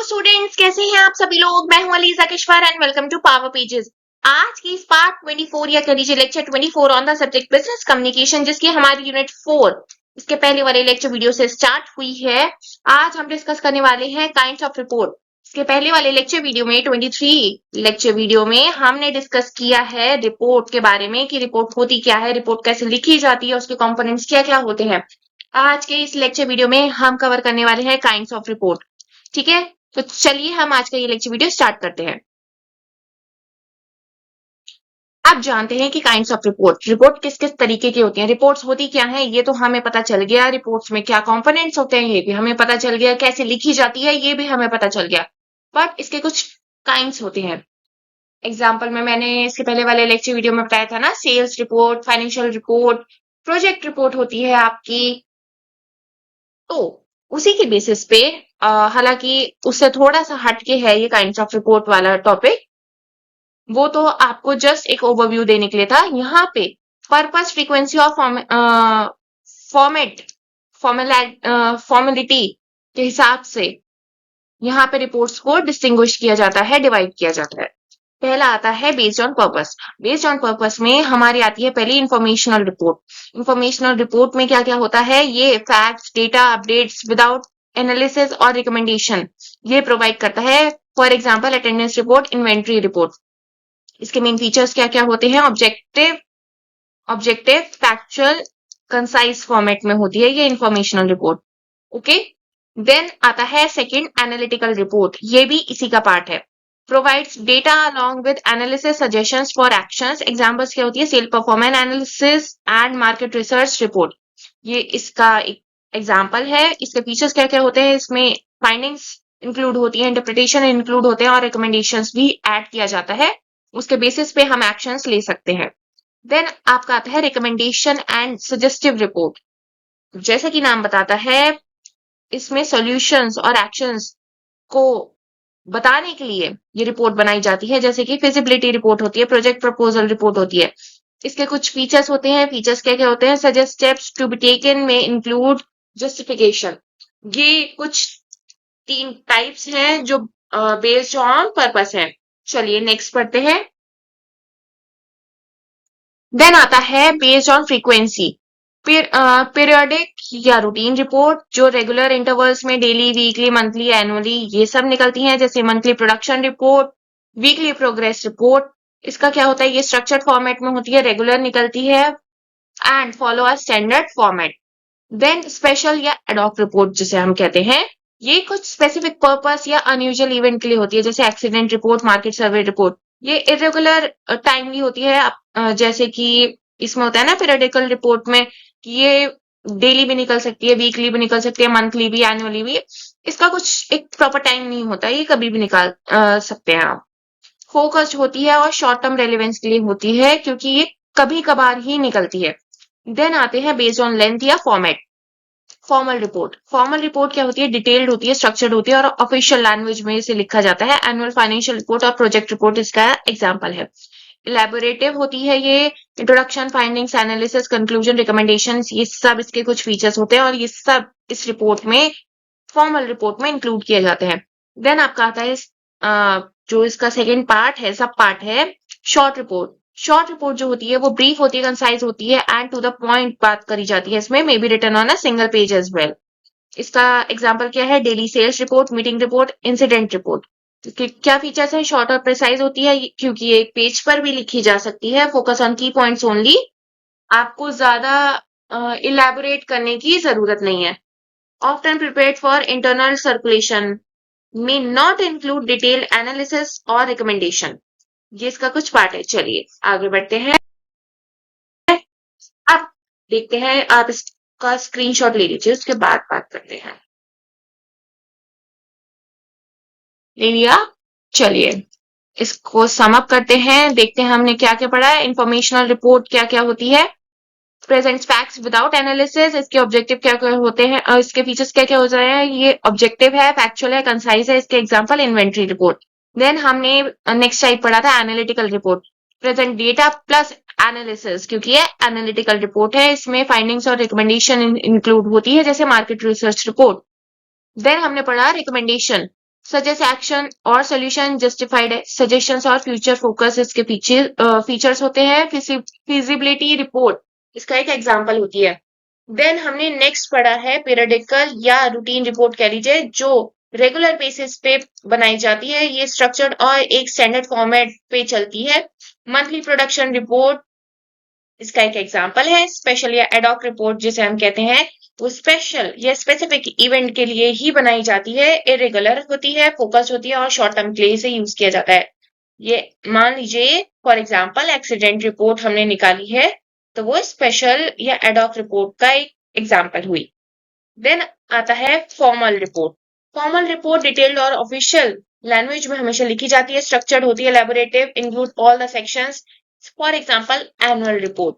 Students, कैसे हैं आप सभी लोग। मैं हूं Aliza Kishwar and welcome to power pages. आज की इस पार्ट 24 या कह लीजिए lecture 24 on the subject business communication, जिसकी हमारी यूनिट 4 इसके पहले वाले लेक्चर वीडियो से स्टार्ट हुई है। आज हम डिस्कस करने वाले हैं काइंड्स ऑफ रिपोर्ट। इसके पहले वाले लेक्चर वीडियो में 23 लेक्चर वीडियो में हमने डिस्कस किया है रिपोर्ट के बारे में कि रिपोर्ट होती क्या है, रिपोर्ट कैसे लिखी जाती है, उसके कंपोनेंट्स क्या क्या होते हैं। आज के इस लेक्चर वीडियो में हम कवर करने वाले हैं काइंड्स ऑफ रिपोर्ट। ठीक है, तो चलिए हम आज का ये लेक्चर वीडियो स्टार्ट करते हैं। आप जानते हैं कि काइंड्स ऑफ रिपोर्ट किस किस तरीके की होती हैं, रिपोर्ट्स होती क्या हैं, ये तो हमें पता चल गया। रिपोर्ट्स में क्या कंपोनेंट्स होते हैं ये भी हमें पता चल गया, कैसे लिखी जाती है ये भी हमें पता चल गया। बट इसके कुछ काइंड्स होते हैं। एग्जाम्पल में मैंने इसके पहले वाले लेक्चर वीडियो में बताया था ना, sales report, financial report, project report होती है आपकी। तो उसी के बेसिस पे हालांकि उससे थोड़ा सा हटके है ये काइंड्स ऑफ रिपोर्ट वाला टॉपिक, वो तो आपको जस्ट एक ओवरव्यू देने के लिए था। यहाँ पे पर्पस, फ्रीक्वेंसी और फॉर्मेट, फॉर्मेलिटी के हिसाब से यहाँ पे रिपोर्ट्स को डिस्टिंग्विश किया जाता है, डिवाइड किया जाता है। पहला आता है based on purpose. Based on purpose में हमारी आती है पहली इंफॉर्मेशनल रिपोर्ट। इंफॉर्मेशनल रिपोर्ट में क्या क्या होता है, ये facts, data, updates without analysis और रिकमेंडेशन ये प्रोवाइड करता है। For example attendance report, inventory report. इसके मेन फीचर्स क्या क्या होते हैं, ऑब्जेक्टिव, फैक्चुअल, कंसाइज फॉर्मेट में होती है ये इंफॉर्मेशनल रिपोर्ट। ओके, देन आता है सेकंड एनालिटिकल रिपोर्ट, ये भी इसी का पार्ट है। Provides data along with analysis suggestions for actions. Examples क्या होती है, sale performance analysis and market research report, ये इसका एक एग्जांपल है। इसके फीचर्स क्या क्या होते हैं, इसमें फाइंडिंग्स इंक्लूड होती है, इंटरप्रिटेशन इंक्लूड होते हैं और रिकमेंडेशंस भी ऐड किया जाता है। उसके बेसिस पे हम एक्शंस ले सकते हैं। देन आपका आता है रिकमेंडेशन एंड सजेस्टिव रिपोर्ट। जैसे कि नाम बताता है, इसमें सॉल्यूशंस और एक्शंस को बताने के लिए ये रिपोर्ट बनाई जाती है। जैसे कि फिजिबिलिटी रिपोर्ट होती है, प्रोजेक्ट प्रपोजल रिपोर्ट होती है। इसके कुछ फीचर्स होते हैं। फीचर्स क्या क्या होते हैं, suggest steps to be taken में इंक्लूड जस्टिफिकेशन। ये कुछ 3 टाइप्स हैं जो बेस्ड ऑन पर्पस है। चलिए नेक्स्ट पढ़ते हैं। देन आता है बेस्ड ऑन फ्रीक्वेंसी। पीरियोडिक या रूटीन रिपोर्ट जो रेगुलर इंटरवल्स में डेली, वीकली, मंथली, एनुअली ये सब निकलती हैं। जैसे monthly production report, weekly progress report. इसका क्या होता है, ये स्ट्रक्चर्ड फॉर्मेट में होती है, रेगुलर निकलती है and follow a standard format. Then special या एडॉक रिपोर्ट जिसे हम कहते हैं, ये कुछ स्पेसिफिक पर्पस या अनयूजुअल इवेंट के लिए होती है। जैसे accident report, market survey report, ये इरेगुलर टाइमली होती है। जैसे कि इसमें होता है ना पीरियडिकल रिपोर्ट में, कि ये डेली भी निकल सकती है, वीकली भी निकल सकती है, मंथली भी, एनुअली भी। इसका कुछ एक प्रॉपर टाइम नहीं होता, ये कभी भी निकाल सकते हैं आप। फोकस्ड होती है और शॉर्ट टर्म रेलिवेंस के लिए होती है, क्योंकि ये कभी कभार ही निकलती है। देन आते हैं बेस्ड ऑन लेंथ या format. Formal report. Formal report क्या होती है, डिटेल्ड होती है, स्ट्रक्चर्ड होती है और ऑफिशियल लैंग्वेज में इसे लिखा जाता है। एनुअल फाइनेंशियल रिपोर्ट और प्रोजेक्ट रिपोर्ट इसका एग्जाम्पल है। इलेबोरेटिव होती है ये, introduction, findings, analysis, conclusion, recommendations, ये सब इसके कुछ फीचर्स होते हैं और ये सब इस रिपोर्ट में, फॉर्मल रिपोर्ट में इंक्लूड किए जाते हैं। देन आपका आता है जो इसका सेकेंड पार्ट है, सब पार्ट है, शॉर्ट रिपोर्ट। शॉर्ट रिपोर्ट जो होती है वो ब्रीफ होती है, कंसाइज होती है एंड टू द पॉइंट बात करी जाती है। इसमें may be written on a single page as well. इसका एग्जांपल क्या है, daily sales report, meeting report, incident report. इसके क्या फीचर्स हैं, शॉर्ट और प्रिसाइज होती है क्योंकि ये एक पेज पर भी लिखी जा सकती है। फोकस ऑन की पॉइंट्स ओनली, आपको ज्यादा इलेबोरेट करने की जरूरत नहीं है। Often prepared for internal circulation, may not include detailed analysis और recommendation। ये इसका कुछ पार्ट है। चलिए आगे बढ़ते हैं। अब देखते हैं, आप इसका स्क्रीनशॉट ले लीजिए, उसके बाद बात करते हैं। ले लिया, चलिए इसको सम अप करते हैं, देखते हैं हमने क्या क्या पढ़ा है। इंफॉर्मेशनल रिपोर्ट क्या क्या होती है, प्रेजेंट्स फैक्ट्स विदाउट एनालिसिस। इसके ऑब्जेक्टिव क्या क्या होते हैं, इसके फीचर्स क्या क्या हो रहे हैं, ये ऑब्जेक्टिव है, फैक्चुअल है, कंसाइज है। इसके एग्जांपल इन्वेंट्री रिपोर्ट। देन हमने नेक्स्ट टाइप पढ़ा था analytical report, present data plus analysis, क्योंकि ये एनालिटिकल रिपोर्ट है, इसमें फाइंडिंग्स और रिकमेंडेशन इंक्लूड होती है, जैसे मार्केट रिसर्च रिपोर्ट। देन हमने पढ़ा रिकमेंडेशन, सजेस्ट एक्शन और सोल्यूशन जस्टिफाइड है, सजेशंस और फ्यूचर फोकस इसके फीचर्स होते हैं। फिजिबिलिटी रिपोर्ट इसका एक एग्जांपल होती है। देन हमने नेक्स्ट पढ़ा है पीरियडिकल या रूटीन रिपोर्ट कह लीजिए, जो रेगुलर बेसिस पे बनाई जाती है। ये स्ट्रक्चर्ड और एक स्टैंडर्ड फॉर्मेट पे चलती है। मंथली प्रोडक्शन रिपोर्ट इसका एक एग्जांपल है। स्पेशल या एडॉक रिपोर्ट जिसे हम कहते हैं, वो स्पेशल या स्पेसिफिक इवेंट के लिए ही बनाई जाती है, इरेगुलर होती है, फोकस होती है और शॉर्ट टर्म के लिए इसे यूज किया जाता है। ये मान लीजिए फॉर एग्जांपल एक्सीडेंट रिपोर्ट हमने निकाली है, तो वो स्पेशल या एडॉक रिपोर्ट का एक एग्जांपल हुई। देन आता है formal report. Formal report detailed और ऑफिशियल लैंग्वेज में हमेशा लिखी जाती है, स्ट्रक्चर्ड होती है, elaborative, include all the sections, for example annual report.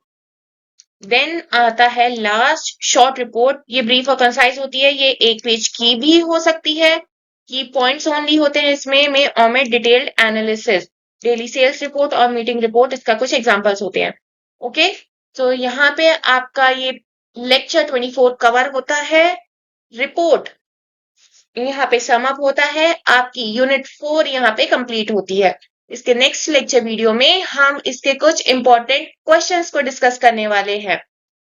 Then आता है लास्ट शॉर्ट रिपोर्ट। ये ब्रीफ और कंसाइज होती है, ये एक पेज की भी हो सकती है। की पॉइंट्स ओनली होते हैं इसमें में omit detailed analysis. Daily sales report और मीटिंग रिपोर्ट इसका कुछ एग्जांपल्स होते हैं। ओके, तो यहाँ पे आपका ये लेक्चर 24 कवर होता है। रिपोर्ट यहाँ पे सम अप होता है, आपकी यूनिट 4 यहाँ पे कंप्लीट होती है। इसके नेक्स्ट लेक्चर वीडियो में हम इसके कुछ इंपॉर्टेंट क्वेश्चंस को डिस्कस करने वाले हैं।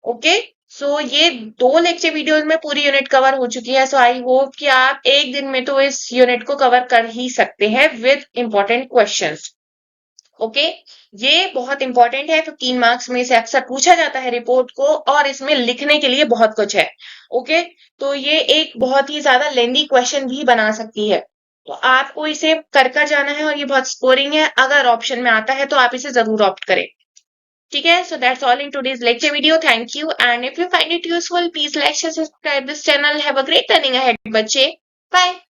ओके, सो ये 2 लेक्चर वीडियोस में पूरी यूनिट कवर हो चुकी है। सो आई होप कि आप एक दिन में तो इस यूनिट को कवर कर ही सकते हैं विद इंपॉर्टेंट क्वेश्चंस। ओके, ये बहुत इंपॉर्टेंट है, 15 मार्क्स में से अक्सर पूछा जाता है रिपोर्ट को, और इसमें लिखने के लिए बहुत कुछ है। ओके, तो ये एक बहुत ही ज्यादा लेंदी क्वेश्चन भी बना सकती है, तो आपको इसे कर कर जाना है, और ये बहुत स्कोरिंग है। अगर ऑप्शन में आता है तो आप इसे जरूर ऑप्ट करें। ठीक है, so that's all in today's lecture video. Thank you, and if you find it useful, please like, share, subscribe this channel. Have a great learning ahead, बच्चे. Bye.